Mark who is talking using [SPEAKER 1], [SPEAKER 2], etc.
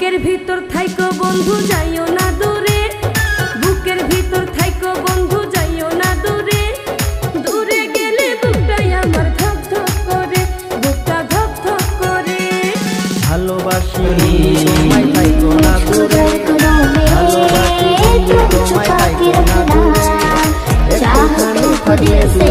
[SPEAKER 1] বুকের ভিতর থাইকো বন্ধু যাইও না দূরে, বুকের ভিতর থাইকো বন্ধু যাইও না দূরে, দূরে গেলে বুকটাই আমার ধক ধক করে, বুকটা ধক ধক করে।
[SPEAKER 2] ভালোবাসি তোমায় থাইকো না দূরে, ভালোবাসি তোমায় থাইকো না দূরে, একটুখানি থাকলে